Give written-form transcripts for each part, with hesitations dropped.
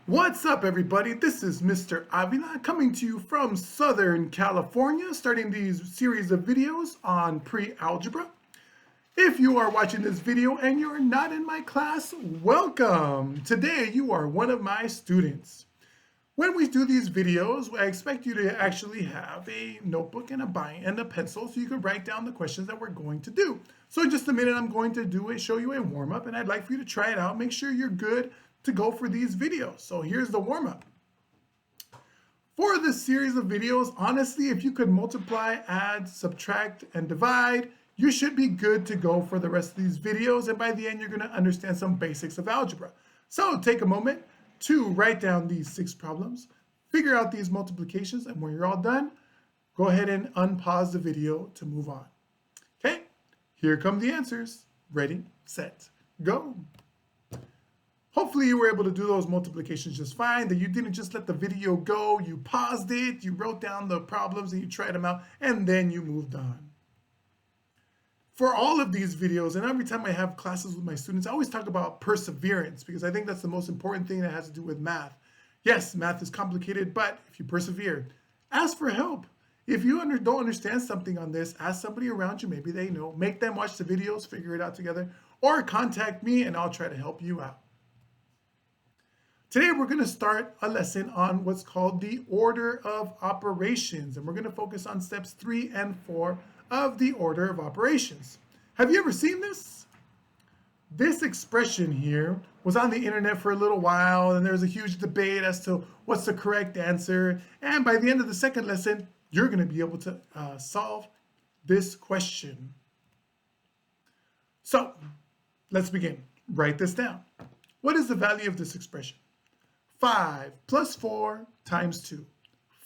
What's up, everybody? This is Mr. Avila coming to you from Southern California, starting these series of videos on pre-algebra. If you are watching this video and you're not in my class, welcome! Today you are one of my students. When we do these videos, I expect you to actually have a notebook and a pencil so you can write down the questions that we're going to do. So in just a minute, I'm going to show you a warm-up, and I'd like for you to try it out. Make sure you're good to go for these videos. So here's the warm-up. For this series of videos, honestly, if you could multiply, add, subtract, and divide, you should be good to go for the rest of these videos. And by the end, you're going to understand some basics of algebra. So take a moment to write down these 6 problems, figure out these multiplications, and when you're all done, go ahead and unpause the video to move on. Okay, here come the answers. Ready, set, go. Hopefully you were able to do those multiplications just fine, that you didn't just let the video go, you paused it, you wrote down the problems and you tried them out, and then you moved on. For all of these videos, and every time I have classes with my students, I always talk about perseverance, because I think that's the most important thing that has to do with math. Yes, math is complicated, but if you persevere, ask for help. If you don't understand something on this, ask somebody around you, maybe they know, make them watch the videos, figure it out together, or contact me and I'll try to help you out. Today, we're going to start a lesson on what's called the order of operations, and we're going to focus on steps 3 and 4 of the order of operations. Have you ever seen this? This expression here was on the internet for a little while, and there was a huge debate as to what's the correct answer. And by the end of the second lesson, you're going to be able to solve this question. So, let's begin. Write this down. What is the value of this expression? 5 plus 4 times 2.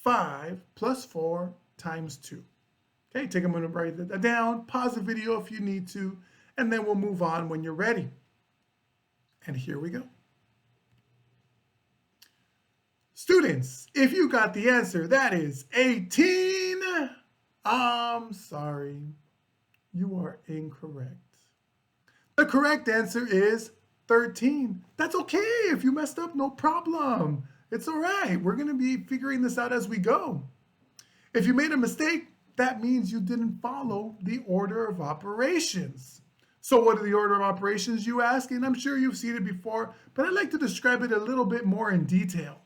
5 plus 4 times 2. Okay, take a minute to write that down. Pause the video if you need to, and then we'll move on when you're ready. And here we go. Students, if you got the answer, that is 18. I'm sorry, you are incorrect. The correct answer is 13. That's okay. If you messed up, no problem. It's all right. We're going to be figuring this out as we go. If you made a mistake, that means you didn't follow the order of operations. So what are the order of operations, you ask? And I'm sure you've seen it before, but I'd like to describe it a little bit more in detail.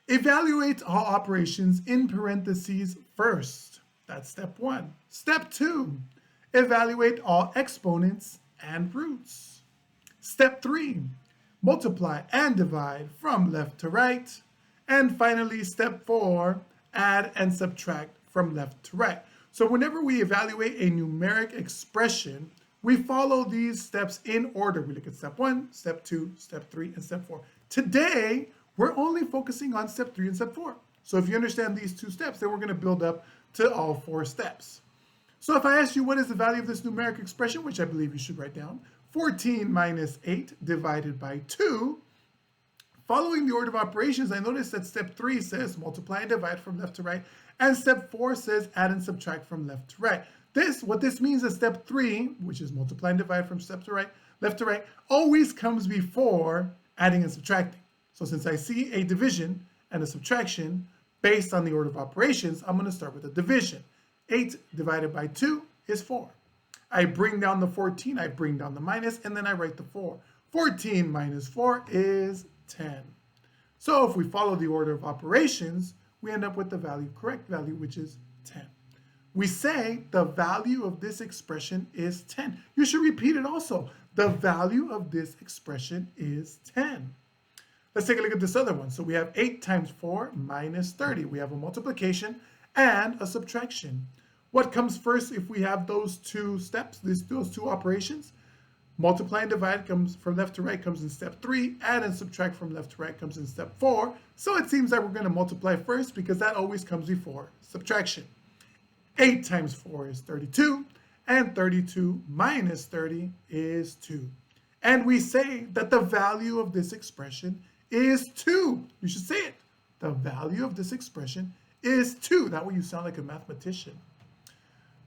Evaluate all operations in parentheses first. That's step 1. Step 2, evaluate all exponents and roots. Step 3, multiply and divide from left to right. And finally, step 4, add and subtract from left to right. So whenever we evaluate a numeric expression, we follow these steps in order. We look at step 1, step 2, step 3, and step 4. Today, we're only focusing on step 3 and step 4. So if you understand these 2 steps, then we're going to build up to all 4 steps. So if I ask you what is the value of this numeric expression, which I believe you should write down, 14 minus 8 divided by 2. Following the order of operations, I notice that step 3 says multiply and divide from left to right, and step 4 says add and subtract from left to right. What this means is step 3, which is multiply and divide from left to right, always comes before adding and subtracting. So since I see a division and a subtraction based on the order of operations, I'm going to start with a division. 8 divided by 2 is 4. I bring down the 14, I bring down the minus, and then I write the 4. 14 minus 4 is 10. So if we follow the order of operations, we end up with the correct value, which is 10. We say the value of this expression is 10. You should repeat it also. The value of this expression is 10. Let's take a look at this other one. So we have 8 times 4 minus 30. We have a multiplication and a subtraction. What comes first if we have those 2 steps, those 2 operations? Multiply and divide comes from left to right, comes in step 3. Add and subtract from left to right comes in step 4. So it seems like we're going to multiply first because that always comes before subtraction. 8 times 4 is 32, and 32 minus 30 is 2. And we say that the value of this expression is 2. You should say it. The value of this expression is 2. That way you sound like a mathematician.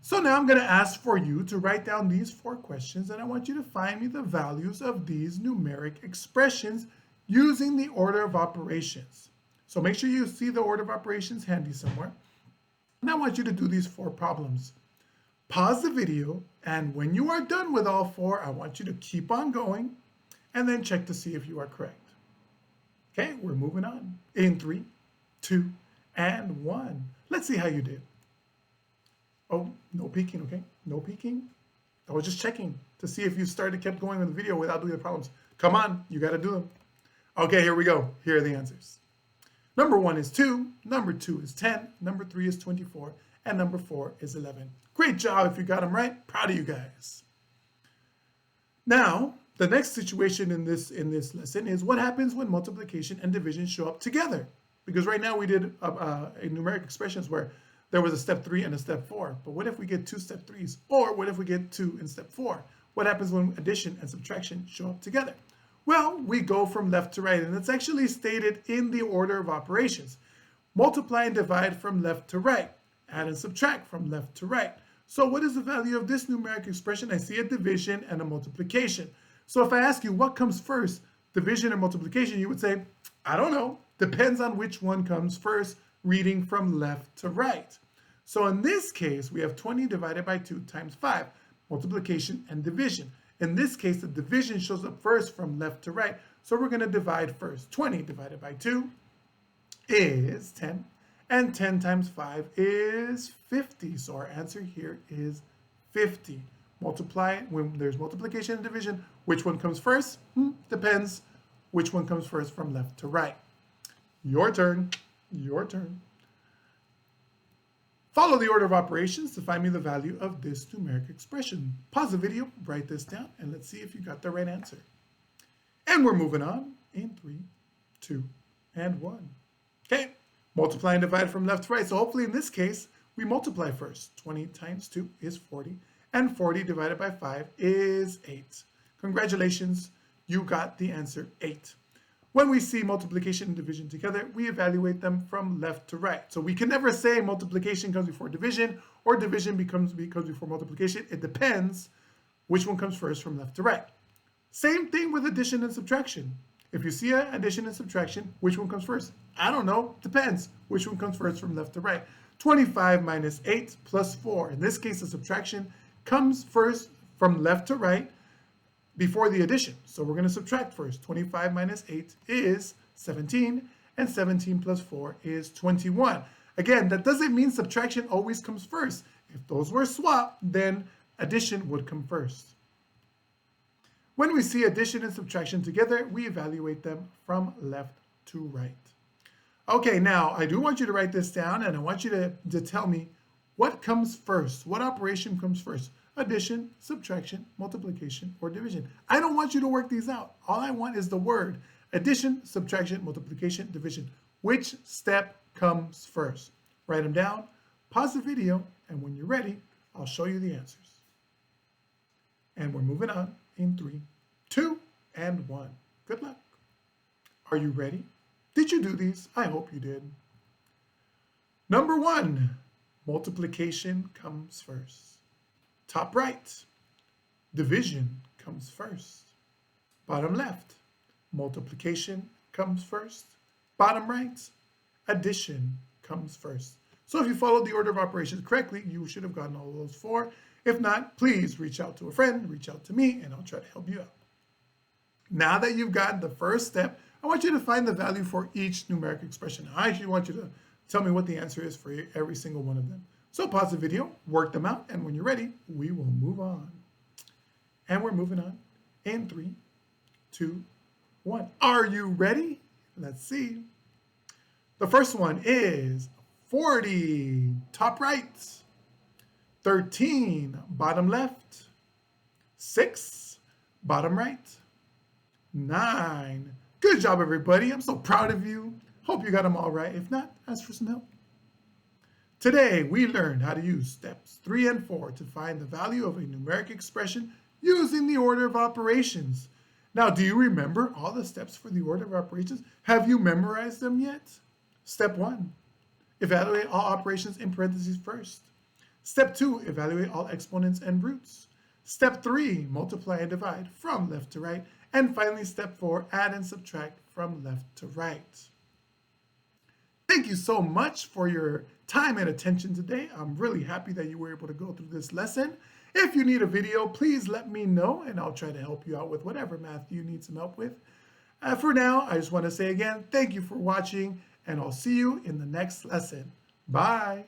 So now I'm going to ask for you to write down these 4 questions, and I want you to find me the values of these numeric expressions using the order of operations. So make sure you see the order of operations handy somewhere. And I want you to do these 4 problems. Pause the video, and when you are done with all 4, I want you to keep on going and then check to see if you are correct. Okay, we're moving on in 3, 2, and 1. Let's see how you did. Oh, no peeking, okay? No peeking. I was just checking to see if you kept going with the video without doing the problems. Come on, you got to do them. Okay, here we go. Here are the answers. Number 1 is 2, number 2 is 10, number 3 is 24, and number 4 is 11. Great job if you got them right. Proud of you guys. Now, the next situation in this lesson is what happens when multiplication and division show up together. Because right now we did a numeric expressions where there was a step 3 and a step 4. But what if we get 2 step 3s? Or what if we get 2 in step 4? What happens when addition and subtraction show up together? Well, we go from left to right, and it's actually stated in the order of operations. Multiply and divide from left to right. Add and subtract from left to right. So what is the value of this numeric expression? I see a division and a multiplication. So if I ask you what comes first, division or multiplication, you would say, I don't know. Depends on which one comes first, reading from left to right. So in this case, we have 20 divided by 2 times 5, multiplication and division. In this case, the division shows up first from left to right. So we're going to divide first. 20 divided by 2 is 10. And 10 times 5 is 50. So our answer here is 50. Multiply, when there's multiplication and division, which one comes first? Depends which one comes first from left to right. Your turn. Your turn. Follow the order of operations to find me the value of this numeric expression. Pause the video, write this down, and let's see if you got the right answer. And we're moving on in 3, 2, and 1. Okay, multiply and divide from left to right. So hopefully in this case, we multiply first. 20 times 2 is 40, and 40 divided by 5 is 8. Congratulations, you got the answer 8. When we see multiplication and division together, we evaluate them from left to right. So we can never say multiplication comes before division or division comes before multiplication. It depends which one comes first from left to right. Same thing with addition and subtraction. If you see an addition and subtraction, which one comes first? I don't know. Depends which one comes first from left to right. 25 minus 8 plus 4. In this case, the subtraction comes first from left to right before the addition. So we're going to subtract first. 25 minus 8 is 17, and 17 plus 4 is 21. Again, that doesn't mean subtraction always comes first. If those were swapped, then addition would come first. When we see addition and subtraction together, we evaluate them from left to right. Okay, now I do want you to write this down, and I want you to tell me what comes first. What operation comes first? Addition, subtraction, multiplication, or division. I don't want you to work these out. All I want is the word. Addition, subtraction, multiplication, division. Which step comes first? Write them down, pause the video, and when you're ready, I'll show you the answers. And we're moving on in 3, 2, and 1. Good luck. Are you ready? Did you do these? I hope you did. Number 1, multiplication comes first. Top right, division comes first. Bottom left, multiplication comes first. Bottom right, addition comes first. So if you followed the order of operations correctly, you should have gotten all of those 4. If not, please reach out to a friend, reach out to me, and I'll try to help you out. Now that you've gotten the first step, I want you to find the value for each numeric expression. I actually want you to tell me what the answer is for every single one of them. So pause the video, work them out, and when you're ready, we will move on. And we're moving on in 3, 2, 1. Are you ready? Let's see. The first one is 40, top right. 13, bottom left. 6, bottom right. 9. Good job, everybody. I'm so proud of you. Hope you got them all right. If not, ask for some help. Today, we learned how to use steps 3 and 4 to find the value of a numeric expression using the order of operations. Now, do you remember all the steps for the order of operations? Have you memorized them yet? Step 1, evaluate all operations in parentheses first. Step 2, evaluate all exponents and roots. Step 3, multiply and divide from left to right. And finally, step 4, add and subtract from left to right. Thank you so much for your time and attention today. I'm really happy that you were able to go through this lesson. If you need a video, please let me know and I'll try to help you out with whatever math you need some help with. For now, I just want to say again, thank you for watching and I'll see you in the next lesson. Bye.